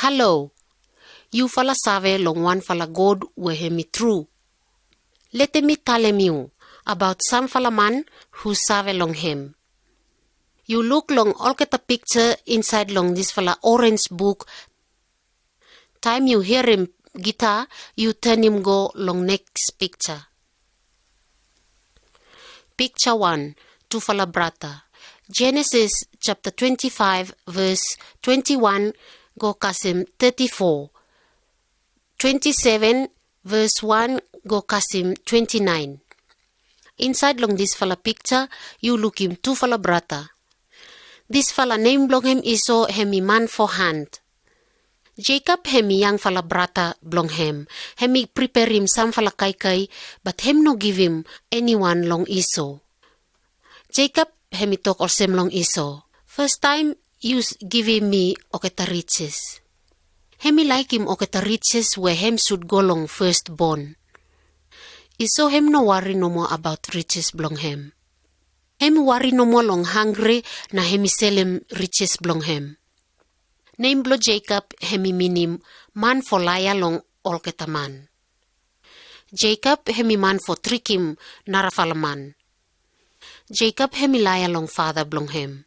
Hello, you fala save long one fala God we hemi true. Let me tell you about some fala man who save long him. You look long all get a picture inside long this fala orange book. Time you hear him guitar, you turn him go long next picture. Picture 1, tu fala brata. Genesis chapter 25 verse 21 go kasim 34. 27 verse 1 go kasim 29. Inside long this fala picture, you look him tu fala brata. This fala name blong him iso hemi man for hand. Jacob hemi yang fala brata blong him. Hemi prepare him some fala kai, but him no give him anyone long iso. Jacob hemi talk olsem long iso. First time you give him me oketa riches. Hemi like him oketa riches where him should go long firstborn. Iso him no worry no more about riches blong him. Him worry no more long hungry na hemi sell him riches blong him. Name blo Jacob hemi minim man for liar long olketa man. Jacob hemi man for trick him narafalaman. Jacob hemi liar long father blong him.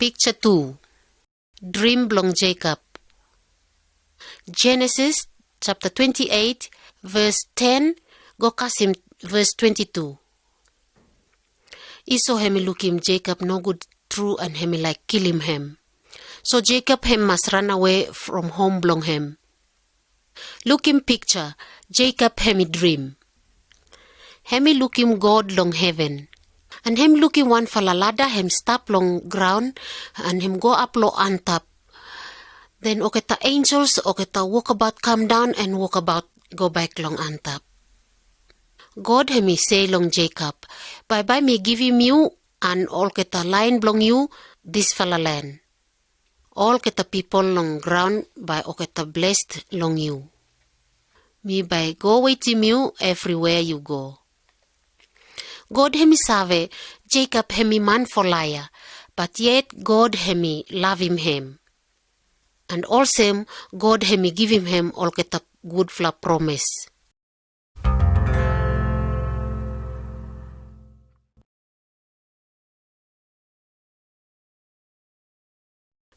Picture 2. Dream blong Jacob. Genesis chapter 28 verse 10 go kasim verse 22. Iso hemi look him Jacob no good true and hemi like kill him. So Jacob him must run away from home blong him. Look him picture, Jacob hemi dream. Hemi look him God long heaven. And him look him one fala ladder him stop long ground and him go up low on top. Then oketa angels oketa walk about come down and walk about go back long on top. God hemi say long Jacob, bye me give him you and all keta line blong you this fala land. All keta people long ground by oketa blessed long you. Me by go with him you everywhere you go. God hemi save, Jacob hemi man for liar, but yet God hemi love him. And also God hemi give him all keta good fla promise.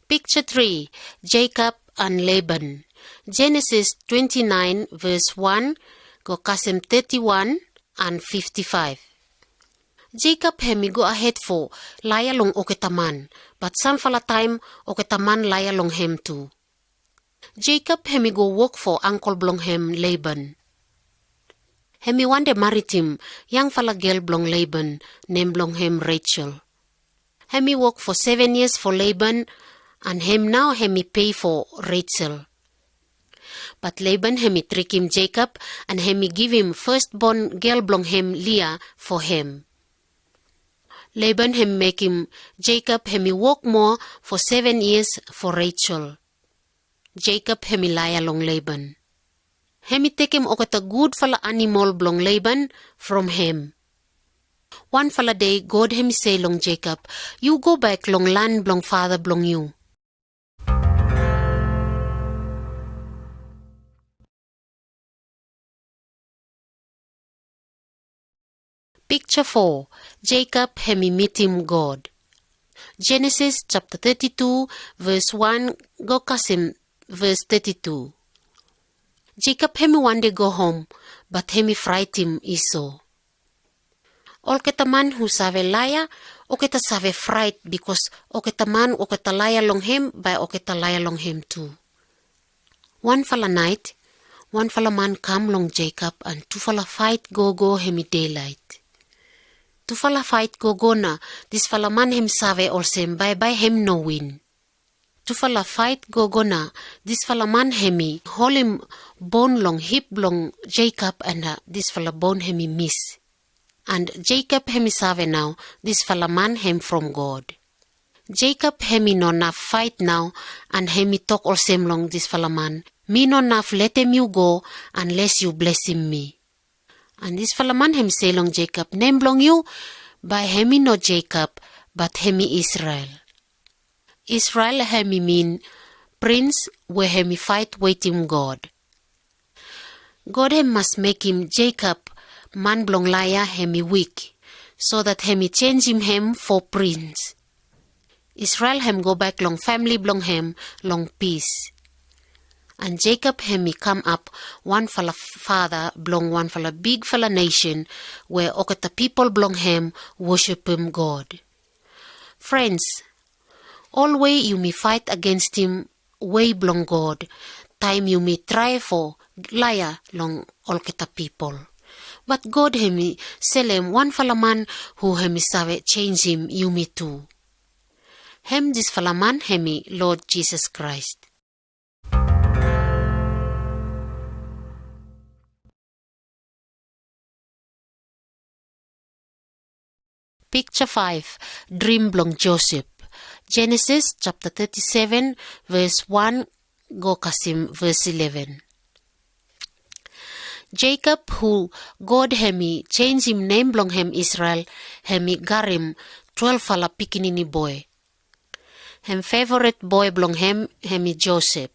Picture 3. Jacob and Laban. Genesis 29 verse 1 go kasim 31 and 55. Jacob hemi go ahead for liar long oketaman, but some fala time oketaman liar long him too. Jacob hemi go work for uncle blong him Laban. Hemi one day married him young fala girl blong Laban name blong him Rachel. Hemi work for 7 years for Laban and him now hemi pay for Rachel. But Laban hemi trick him Jacob and hemi give him firstborn girl blong him Leah for him. Laban hemi make him Jacob hemi work more for 7 years for Rachel. Jacob hemi lie along Laban. Hemi take him okata good fala animal blong Laban from him. One fala day God hemi say long Jacob, you go back long land blong father blong you. Picture 4. Jacob hemi meet him God. Genesis chapter 32 verse 1 go kasim verse 32. Jacob hemi one day go home, but hemi fright him iso. All keta man who save liar, oketa save fright because oketa man oketa liar long him by oketa liar long him too. One fala night, one fala man come long Jacob and two fala fight go hemi daylight. Tu fala fight go na, this fala man him save olsem bye him no win. Tu fala fight go na, this fala man hemi hold him bone long hip long Jacob and this fala bone hemi miss. And Jacob hemi save now, this fala man him from God. Jacob hemi no na fight now and hemi talk olsem long this fala man, me no naf let him you go unless you bless him me. And this falaman hem say long Jacob, name blong you, by hemi not Jacob, but hemi Israel. Israel hemi mean prince where hemi fight waiting God. God hem must make him Jacob, man blong liar hemi weak, so that hemi change him for prince. Israel hem go back long family blong hem long peace. And Jacob hemi come up one fala father blong one fala big fala nation where okata people blong him worship him God. Friends, always you may fight against him way blong God. Time you may try for liar long olketa people. But God hemi selem one fala man who hemi save change him you me too. Hem this fala man hemi Lord Jesus Christ. Picture 5. Dream blong Joseph. Genesis chapter 37 verse 1 go kasim verse 11. Jacob who God hemi change him name blong hem Israel hemi garim 12 fala pikinini boy. Hem favorite boy blong hem hemi Joseph.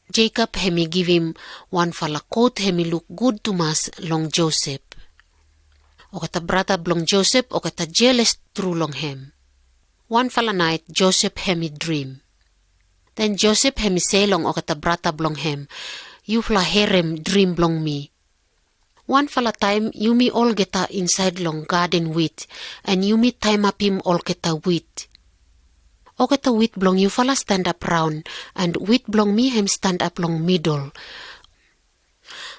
Jacob hemi give him one fala coat hemi look good to mas long Joseph. O kata brother blong Joseph o kata jealous true long hem. One fala night Joseph hemi dream. Then Joseph hemi say long o kata brother blong hem, you fla herem dream blong me. One fala time you me all geta inside long garden wheat and you me time up him all geta wheat. O kata wheat blong you fala stand up round and wheat blong me hem stand up long middle.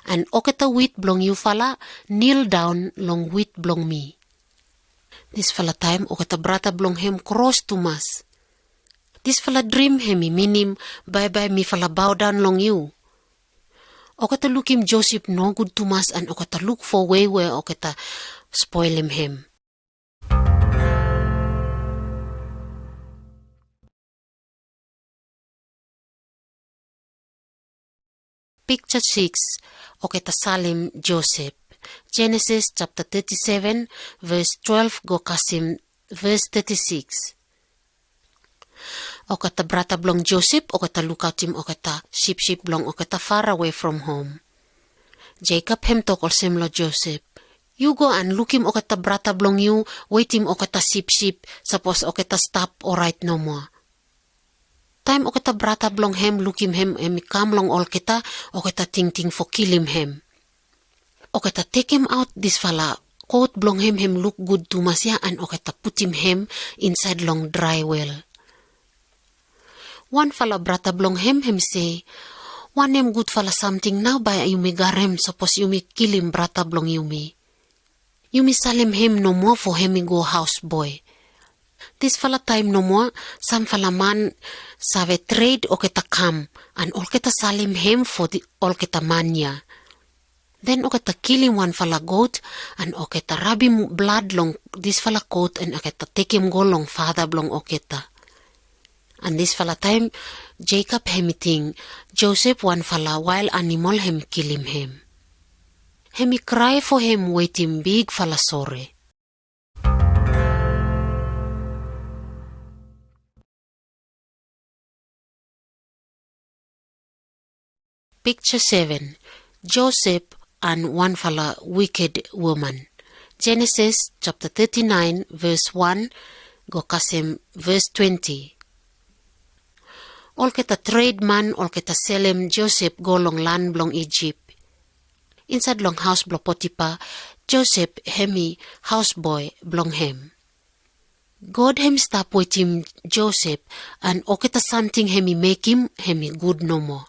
And oketa wheat blong you fala kneel down long wheat blong me. This fala time oketa brata blong hem cross to mas. This fala dream hemi minim bye bye me fala bow down long you. Oketa look him Joseph no good to mas and oketa look for way where oketa spoil him. Picture 6. Oketa salim Joseph. Genesis chapter 37 verse 12 go kasim verse 36. Oketa brata blong Joseph oketa look out him oketa sheep blong oketa far away from home. Jacob hem tokol semlo Joseph. You go and look him oketa brata blong you wait him oketa sheep suppose oketa stop alright no more. Time oketa brata blong hem look him come long all kita oketa ting for kill him. Oketa take him out this fala coat blong him look good to masya and oketa put him inside long dry well. One fala brata blong him say, one him good fala something now by you me garem suppose you me kill him brata blong you me. You me salim him no more for him go house boy. This fala time no more, some fala man save trade oketa come and oketa salim him for the oketa mania. Then oketa kill him one fala goat and oketa rub him blood long this fala coat and oketa take him go long father blong oketa. And this fala time Jacob hemiting Joseph one fala wild animal hem kill him. Hemi cry for him waiting big fala sorry. Picture 7. Joseph and one fala wicked woman. Genesis chapter 39 verse 1 go kasim verse 20. All keta trade man all keta selem Joseph go long land blong Egypt. Inside long house blong Potiphar, Joseph hemi houseboy blong hem. God hem stop with him Joseph and oketa something hemi make him hemi good no more.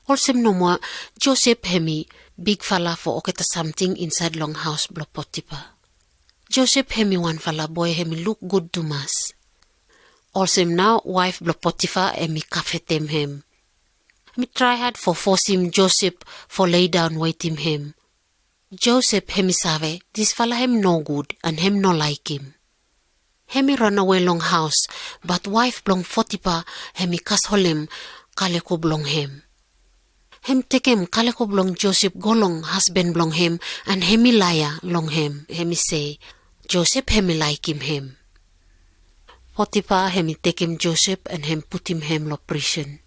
Also no more Joseph hemi big fala for oketa something inside long house blong Potiphar. Joseph hemi one fala boy hemi look good to mas. Also now wife blong Potiphar hemi kafetem him. Me try hard for force him Joseph for lay down waiting him. Joseph hemi save this fella him no good and him no like him. Hemi run away long house but wife blong Potiphar hemi kas holim kaleko blong him. Hem tekem kaleko blong Joseph golong husband blong hem and hemi laya long hem. Hemi say, Joseph hemi like him. Potiphar hemi tekem Joseph and hem put him lo prison.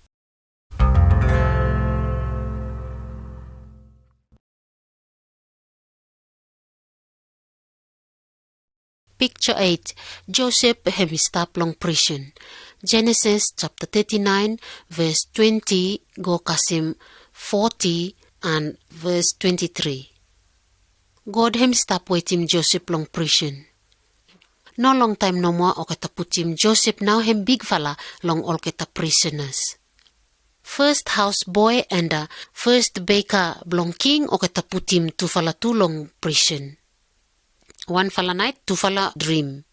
Picture 8. Joseph hemi stop long prison. Genesis chapter 39 verse 20 go kasim 40 and verse 23. God him stop waiting Joseph long prison. No long time no more oketa put him Joseph now him big fella long all keta prisoners. First house boy and the first baker blong king oketa put him to fala too long prison. One fala night, two fala dream.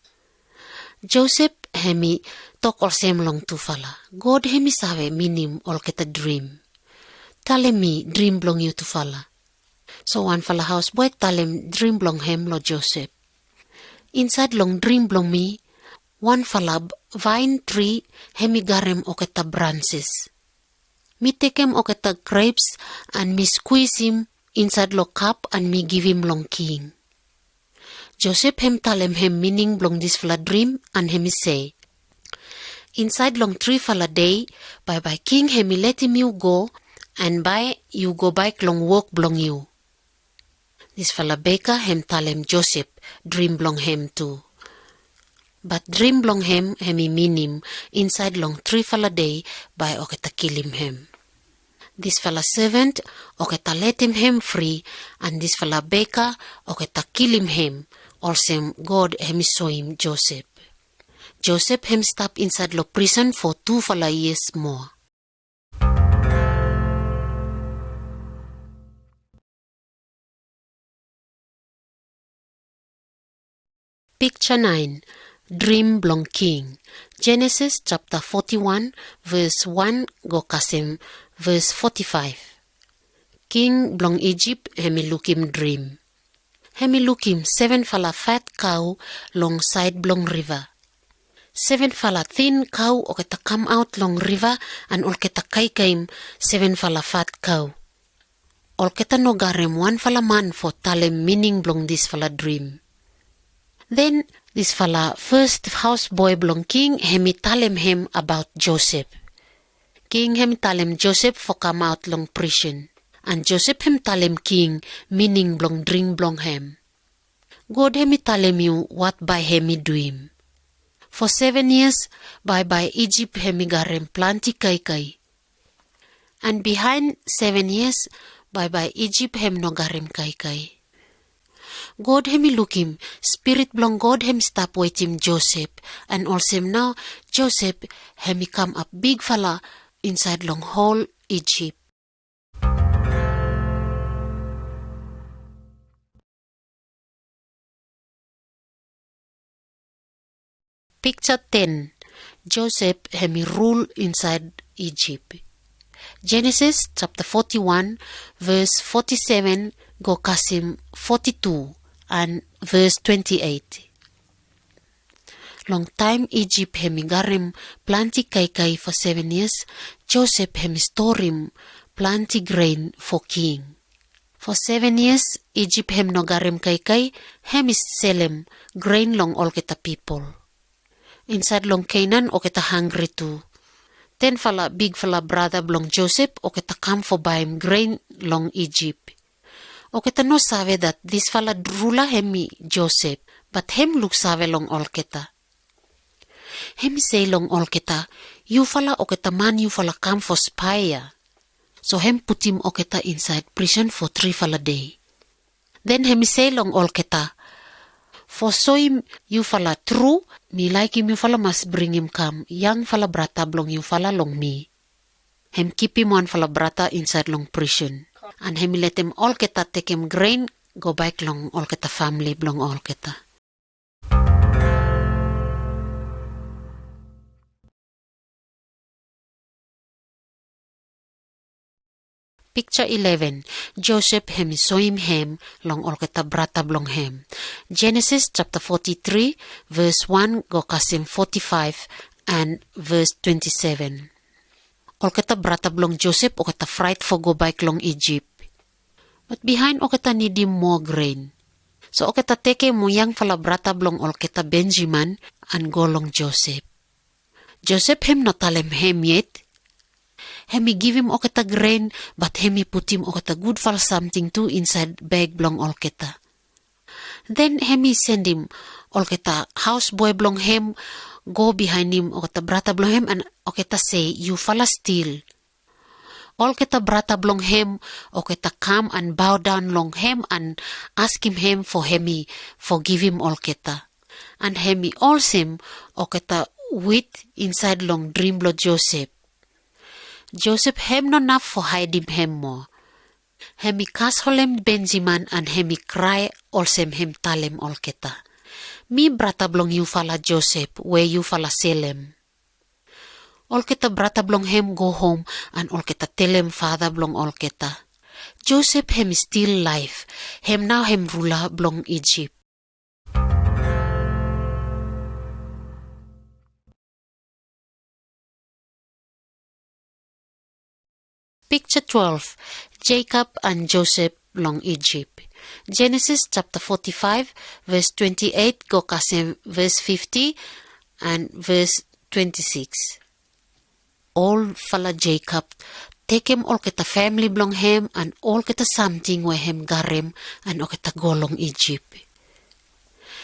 Joseph hemi talk all same long two fala. God hemi sabe minim all keta dream. Tell me dream blong you two fala. So one fala houseboy tell him dream blong him lo Joseph. Inside long dream blong me, one fala vine tree hemi garem oketa branches. Me take him oketa grapes and me squeeze him inside lo cup and me give him long king. Joseph hem tell him meaning blong this fala dream and hemi say, inside long 3 fala day, by king hemi let him you go and by you go back long work blong you. This fala baker hem tell him Joseph dream blong him too. But dream blong him hemi meaning inside long 3 fala day by oketa kill him. This fella servant oketa let him free and this fella baker oketa kill him. Also God hemi saw him Joseph. Joseph him stop inside lo prison for 2 fella years more. Picture 9. Dream blong king. Genesis chapter 41 verse 1 go kasim verse 45. King blong Egypt hemi look him dream. Hemi look him 7 fala fat cow long side blong river. 7 fala thin cow oketa come out long river and olketa kaim 7 fala fat cow. Olketa no garem 1 fala man for talem meaning blong this fala dream. Then this fala first houseboy blong king hemi talem him about Joseph. King hemi talem Joseph for come out long prison. And Joseph him talem king meaning blong dream blong hem. God hemi talem you what by hemi do him. For 7 years by Egypt hemi garem planti kai. And behind 7 years by Egypt hem no garem kai. God hemi look him, spirit blong God hem stop wait him Joseph, and also now Joseph hemi come up big fella inside long whole Egypt. Picture 10. Joseph hemi rule inside Egypt. Genesis chapter 41 verse 47 go kasim 42 and verse 28. Long time Egypt hemi garem planti kai for 7 years. Joseph hemi store him planti grain for king. For 7 years Egypt hem no garem kai hemi selem grain long all keta people. Inside long Canaan oketa hungry too. 10 fala big fala brother blong Joseph oketa come for buy him grain long Egypt. Oketa no sabe that this fala rula hemi Joseph, but hem look sabe long all keta. Hemi say long all keta, you fala oketa man you fala come for spy. So hem put him oketa inside prison for 3 fala day. Then hemi say long all keta, for so him you fala true, me like him you fala must bring him come, young fala brata blong you fala long me. Hem keep him 1 fala brata inside long prison. And hemi let him all keta take him grain, go back long all keta family blong all keta. Picture 11. Joseph hemi saw him hem long all keta brata blong hem. Genesis chapter 43 verse 1 go kasim 45 and verse 27. Olketa brata blong Joseph oketa fright for go back long Egypt. But behind oketa need more grain. So oketa teke mo yang fala brata blong olketa Benjamin and go long Joseph. Joseph him not tell him yet. Hemi give him oketa grain, but hemi put him oketa good fal something too inside bag blong olketa. Then hemi send him olketa houseboy blong him go behind him oketa brata blong him and oketa say you fala steal. Olketa brata blong him oketa come and bow down long him and ask him for hemi forgive him olketa. And hemi also him oketa with inside long dream blo Joseph. Joseph hem no enough for hide him more. Hemi kas holem Benjamin and hemi cry olsem hem talem olketa. Mi brata blong you fala Joseph where you fala selem. Olketa brata blong hem go home and olketa tell him father blong olketa. Joseph hem still life. Hem now hem ruler blong Egypt. Picture 12. Jacob and Joseph long Egypt. Genesis chapter 45 verse 28 go kasem verse 50 and verse 26. All fala Jacob take him all keta family blong him and all keta something where him garem and all keta go long Egypt.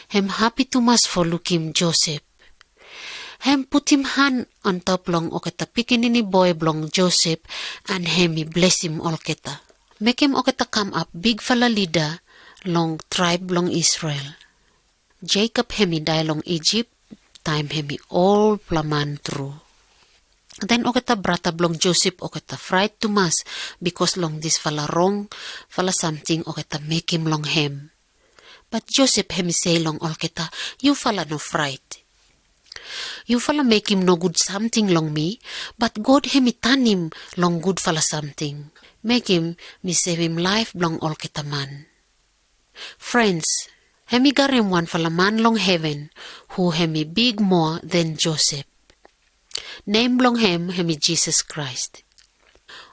Him happy too much for look him Joseph. Hem put him hand on top long oketa pikinini boy blong Joseph and hemi bless him olketa. Make him oketa come up big fala leader long tribe long Israel. Jacob hemi die long Egypt, time hemi all plaman through. Then oketa brata blong Joseph oketa fright to mas because long this fala wrong, fala something oketa make him long hem. But Joseph hemi say long olketa, you fala no fright. You fala make him no good something long me, but God hemi turn him long good fala something. Make him me save him life blong olketa man. Friends, hemi garem one fala man long heaven, who hemi big more than Joseph. Name blong him hemi Jesus Christ.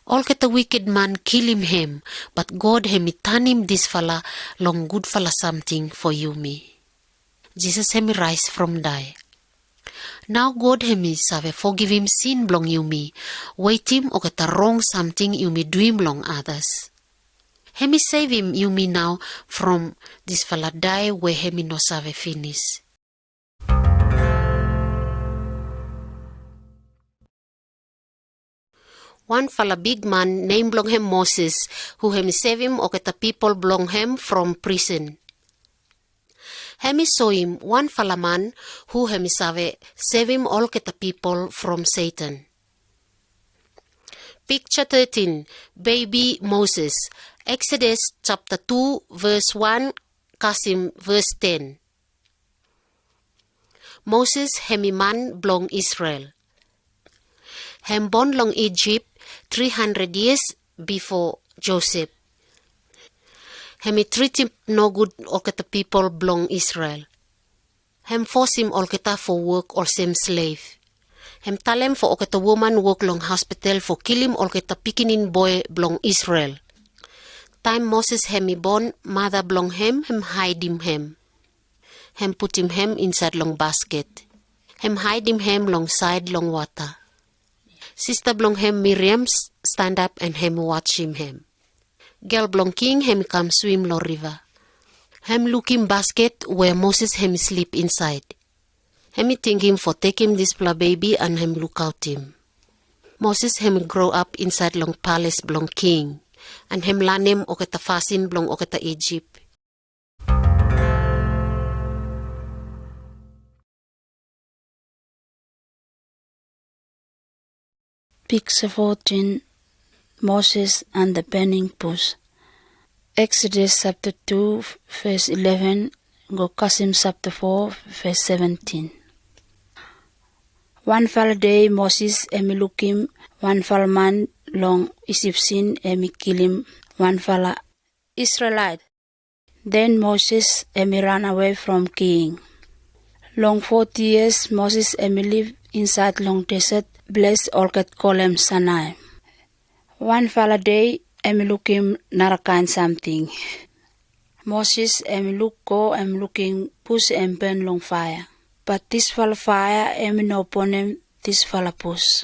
Olketa wicked man kill him, but God hemi turn him this fala long good fala something for you me. Jesus hemi rise from die. Now God hemi save forgive him sin blong you me. Wait him oketa wrong something you me do him long others. Hemi save him you me now from this fala die where hemi no save finish. One fala big man named blong him Moses who hemi save him oketa people blong him from prison. Hemi saw him one fala man who hemi save him all keta people from Satan. Picture 13. Baby Moses. Exodus chapter 2 verse 1 kasim verse 10. Moses hemi man blong Israel. Hem born long Egypt 300 years before Joseph. Hemi treat him no good all keta people blong Israel. Hem force him all keta for work or same slave. Hem tell him for all keta woman work long hospital for kill him all keta pikinin boy blong Israel. Time Moses hemi born mother blong hem hide him hem. Hem put him hem inside long basket. Hem hide him hem long side long water. Sister blong hem Miriam stand up and hem watch him hem. Girl blong king hem come swim lo river. Hem look him basket where Moses hem sleep inside. Hem think him for take him this pla baby and hem look out him. Moses hem grow up inside long palace blong king and hem learn him oketa fasin blong oketa Egypt. Picture 14. Moses and the burning bush. Exodus chapter 2 verse 11 go Kasim chapter 4 verse 17. One fall day Moses emi look him, one fall man long Egyptian emi kill him, one fall Israelite. Then Moses emi ran away from king. Long 40 years Moses emi live inside long desert bless olket kolem sanai. One fala day, looking narakan something. Moses looking push burn long fire. But this fala fire no ponem this fala push.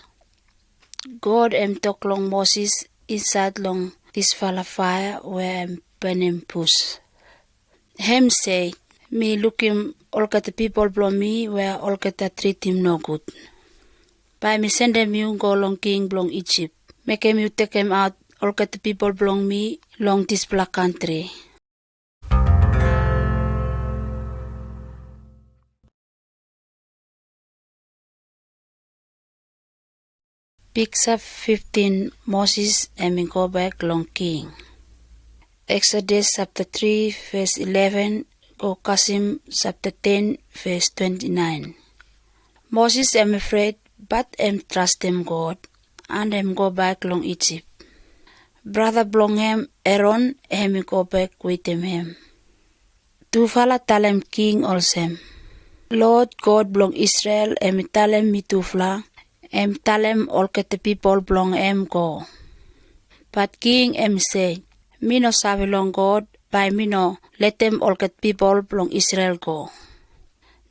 God talk long Moses inside long this fala fire where burn push. Him say, me looking all the people blow me where all the treat him no good. By me send them you go long king long Egypt. Make him you take him out all the people belong me long this black country. Picture 15 Moses go back long king. Exodus chapter 3 verse 11 go Qasim chapter 10 verse 29. Moses afraid but trust God and go back long Egypt. Brother belong him Aaron go back with him. Tu fala talem king also. Lord God belong Israel talem mi tufla talem all the people belong go. But king say, me no sabi long God, by me no let them all the people belong Israel go.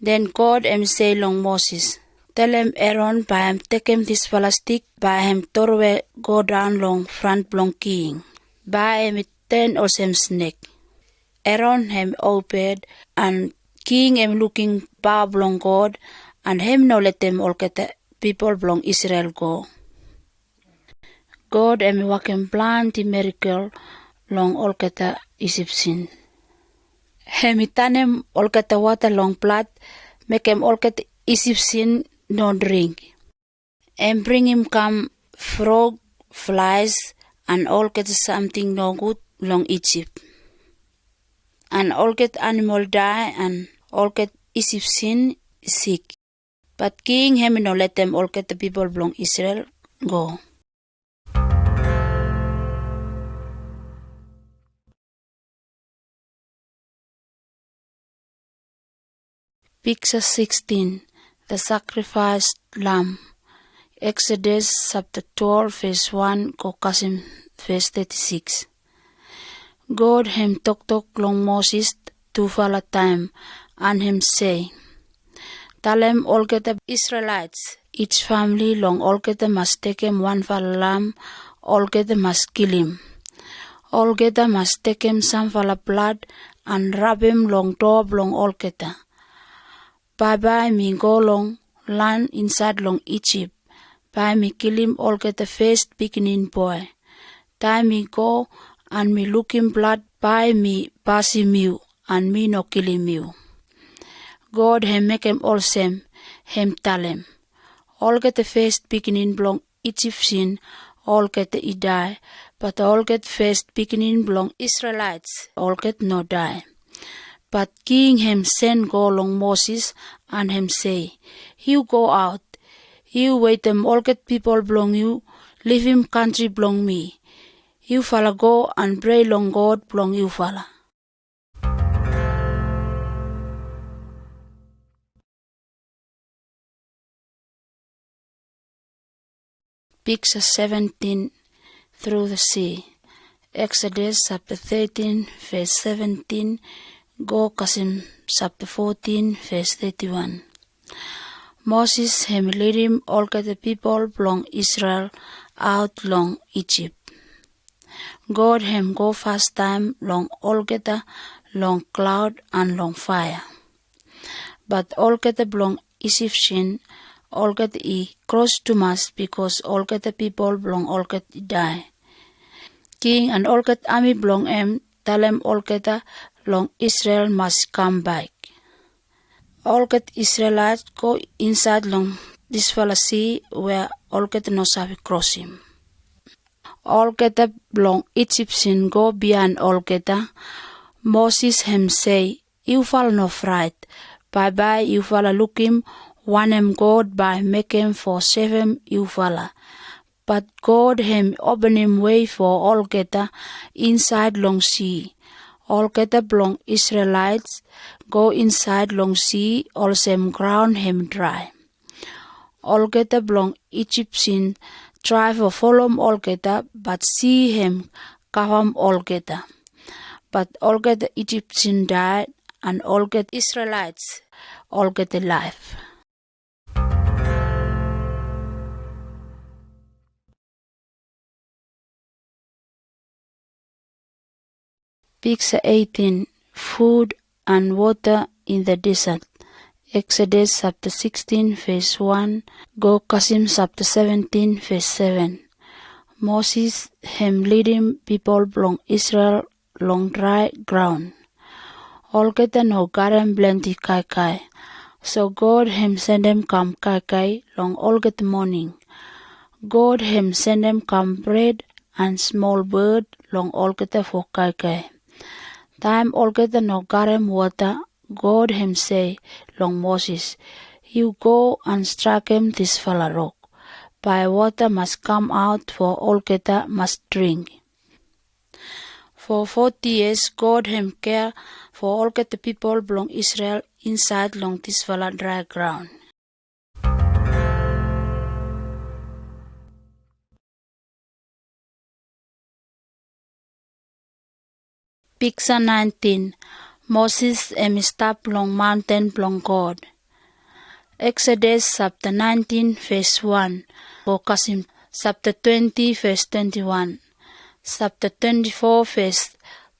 Then God say long Moses, tell him Aaron by take him this stick by torwe go down long front belong king. By turn also snake. Aaron obeyed and king looking bow long God and no let them all the people belong Israel go. God working plenty miracle long all the Egyptian. Tanem all the water long blood, make all the Egyptian no drink. And bring him come frog, flies, and all get something no good long Egypt. And all get animal die and all get Egyptian sick. But king no let them all get the people belong Israel go. Picture 16 The Sacrificed Lamb. Exodus chapter 12 verse 1 go Qasim verse 36. God talk long Moses to fala time and say, tell all get the Israelites, each family long all get must take him one fala lamb, all get must kill him. All get must take him some fala blood and rub him long door long all get. Bye me go long land inside long Egypt. By me kill him all get the first beginning boy. Time me go and me look him blood by me pass him you and me no kill him you. God make him all same, tell him. All get the first beginning belong Egyptian, all get the die, but all get first beginning belong Israelites, all get no die. But king send go long Moses and say, you go out, you wait them all get people belong you, leave him country belong me. You fella go and pray long God belong you fella. Picture 17 through the sea. Exodus chapter 13 verse 17 go Qasim chapter 14 verse 31. Moses lead him all the people belong Israel out long Egypt. God go first time long all get long cloud and long fire. But all get belong Egyptian all get cross to mass because all get the people belong all get die. King and all get army belong tell him all get long Israel must come back. All get Israelites go inside long this fella sea where all get no sabi cross him. All get belong Egyptian go beyond all get Moses say, you fall no fright. Bye you falla look him one God by make him for 7 you falla. But God open him way for all get inside long sea. All get belong Israelites go inside long sea all same ground dry. olgeta blong Egyptian try for follow olgeta, but see him kavam olgeta. But olgeta Egyptian died, and olgeta Israelites olgeta alive. Picture 18. Food and water in the desert. Exodus chapter 16 verse 1. Go Qasim chapter 17 verse 7. Moses him leading people long Israel long dry ground. All get no garden plenty kai. So God him send them come kai long all get morning. God him send them come bread and small bird long all get for kai. Time all get no garden water. God him say long Moses, you go and strike him this fella rock. By water must come out for all geta must drink. For 40 years God him care for all geta people belong Israel inside long this fella dry ground. Picture 19. Moses stop long mountain long God. Exodus chapter 19 verse 1. Go Qasim chapter 20 verse 21. Chapter 24 verse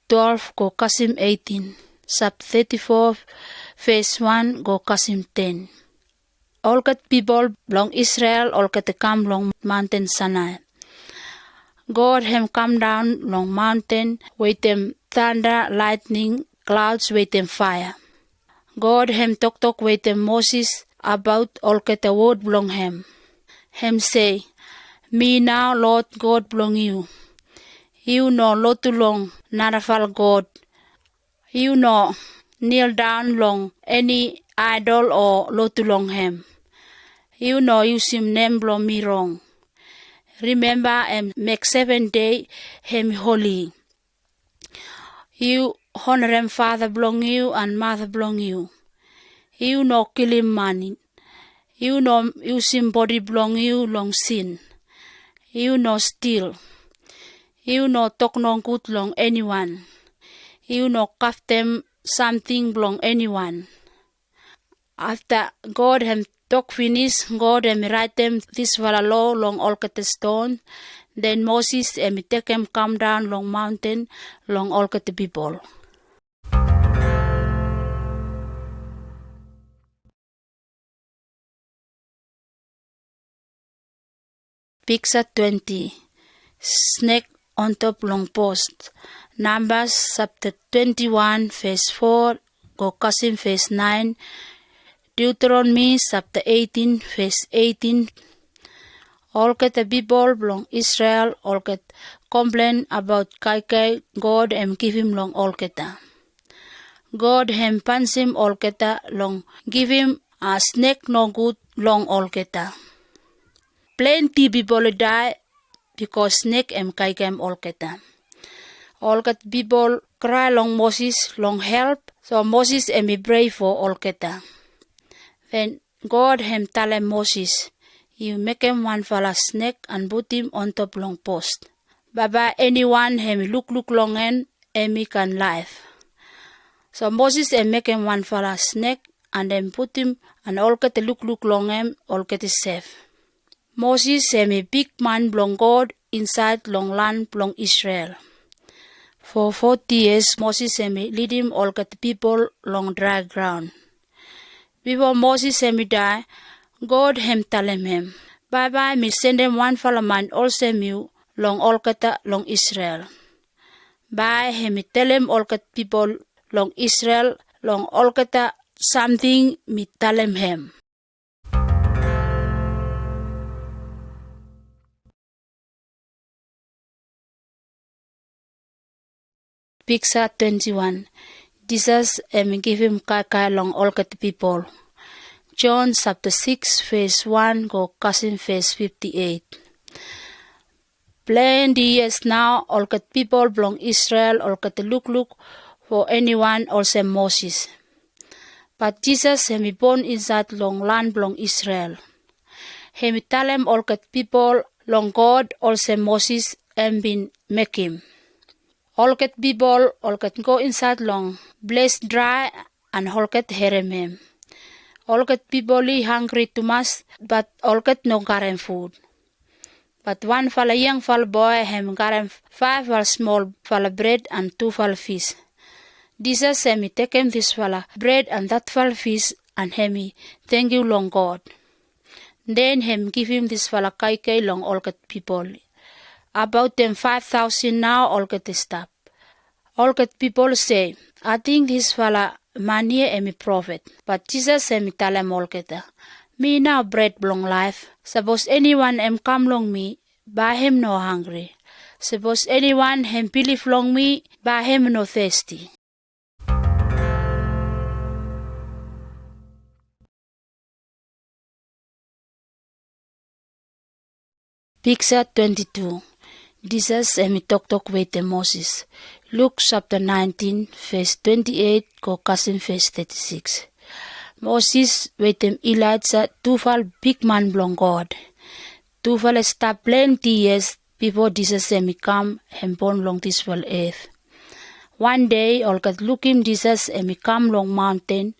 12 go Qasim 18. Chapter 34 verse 1 go Qasim 10. All got people long Israel all got to come long mountain Sinai. God him come down long mountain with them thunder, lightning, clouds with them fire. God him talk with them Moses about all got the word belong him. Him say, me now Lord God belong you. You know lot too long, not a fall God. You know kneel down long any idol or lot too long him. You know you seem name belong me wrong. Remember and make 7 day him holy. You honor him father belong you and mother belong you. You know kill him money. You know you seem body belong you long sin. You know steal. You know talk no good long anyone. You know cuff them something belong anyone. After God him talk finish, God him write them this law long all the stone. Then Moses take him come down long mountain long all the people. Picture 20. Snake on top long post. Numbers chapter 21 verse 4 go Qasim verse 9. Deuteronomy chapter 18 verse 18. All get the people belong Israel all get complain about kai God and give him long all geta. God him punish him all geta long give him a snake no good long all geta. Plenty people die because snake and kai all geta. All get people cry long Moses long help, so Moses me pray for all geta. Then God him tell him Moses, you make him one fella snake and put him on top long post. Baba anyone him look long and me can live. So Moses make him one fella snake and then put him and all get look long him all get safe. Moses me big man belong God inside long land belong Israel. For 40 years Moses me lead him all get people long dry ground. Before Moses me die, God him tell him, bye me send him one fellow man also you long all kata long Israel. Bye him tell him all kat people long Israel long all kata something me tell him. Picture 21. Jesus give him kai long all kat people. John chapter 6 verse 1 go Qasim verse 58. Plenty years now all kat people belong Israel all kat look for anyone also Moses. But Jesus born inside long land belong Israel. hemi talem olket people long God also Moses bin make him. Olket people olket go inside long place dry and olket herem him. Olket people hungry too much, but olket no garem food. But one fella young fella boy hem garem 5 fella small fella bread and 2 fella fish. Jesus hemi take him this fella bread and that fella fish and hemi thank you long God. Then him give him this fella kai long olket people. About them 5,000 now olket stop. Olket people say, I think this fella money emi prophet. But Jesus emi tell him olket, me now bread long life. Suppose anyone come long me, by him no hungry. Suppose anyone believe long me, by him no thirsty. Picture 22. Jesus talk with Moses. Luke chapter 19, verse 28, go cousin verse 36. Moses with Elijah, 2 big man belong God. 2 stop plenty years before Jesus come and born long this earth. One day, all got looking Jesus come long mountain.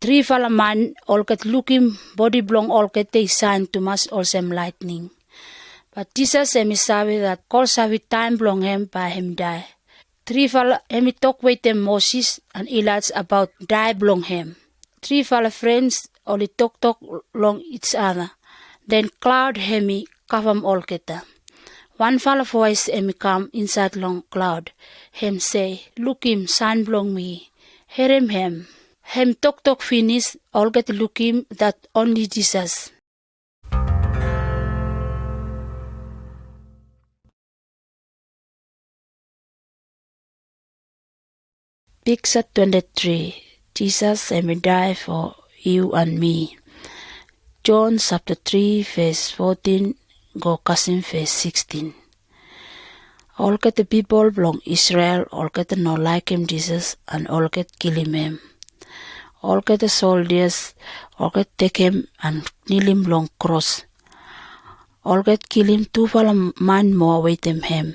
3 man all got looking body belong all get they sign to mass also lightning. But Jesus sabi that call sabi time belong him by him die. 3 talk with them Moses and Elijah about die belong him. 3 friends only talk long each other. Then cloud cover all keta. 1 voice come inside long cloud. Him say, look him son belong me. Hear him. Him talk finish all get look him that only Jesus. Picture 23. Jesus die for you and me. John chapter 3 verse 14 go cousin verse 16. All get the people belong Israel, all get no like him Jesus and all get kill him. All get the soldiers, all get take him and kneel him long cross. All get kill him 2 man more with him.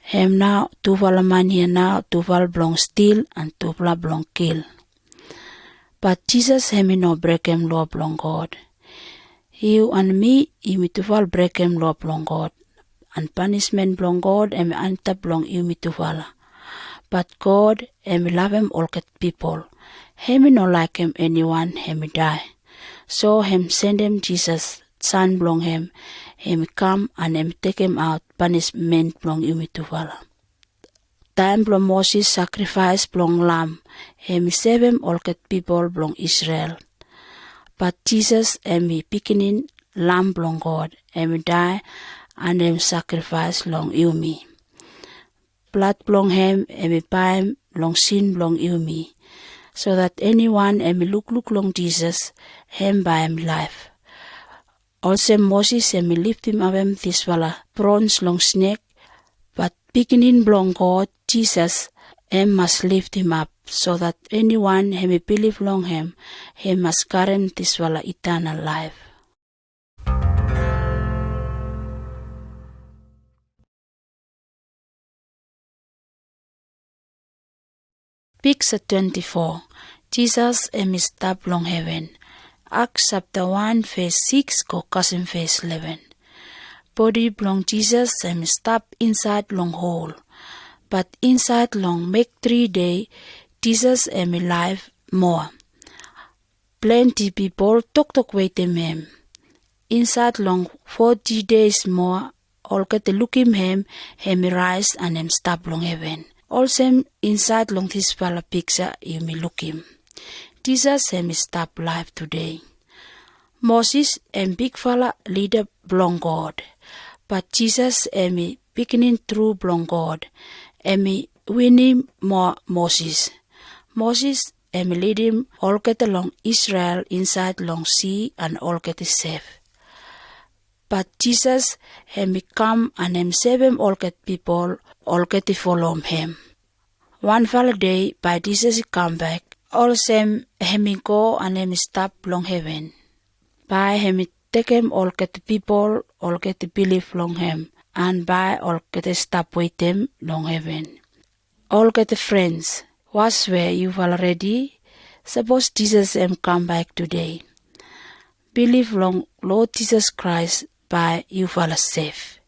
Him now 2 man here now 2 belong steal and 2 belong kill. But Jesus no break him law belong God. You and me, me 2 break him law belong God. And punishment belong God, anta belong you me 2. But God, love him all get people. No like him anyone, die. So send him Jesus, son belong him. Come and take him out, punishment belong you me 2. Time belong Moses sacrifice belong lamb. Save him all get people belong Israel. But Jesus picking lamb belong God. Die and sacrifice long you me. Blood belong him, buy him long sin belong you me. So that anyone look long Jesus, by him life. Also Moses lift him up this bronze long snake, but beginning belong God, Jesus, must lift him up, so that anyone believe long him, must guarantee this eternal life. Picture 24. Jesus stop long heaven. Acts chapter 1 verse 6 go cousin verse 11. Body belong Jesus stop inside long hole. But inside long make 3 day Jesus alive more. Plenty people talk with him. Inside long 40 days more all get to look him rise and stop long heaven. Also inside long this picture you may look him. Jesus stop life today. Moses big leader belong God. But Jesus beginning through belong God. Winning more Moses. Moses lead him all get along Israel inside long sea and all get safe. But Jesus come and save him all get people all get to follow him. 1 day by Jesus come back, all same go and stop long heaven. By take him all get the people, all get to believe long him, and by all get to stop with them long heaven. All get the friends, was where you already. Suppose Jesus come back today. Believe long Lord Jesus Christ by you fall safe.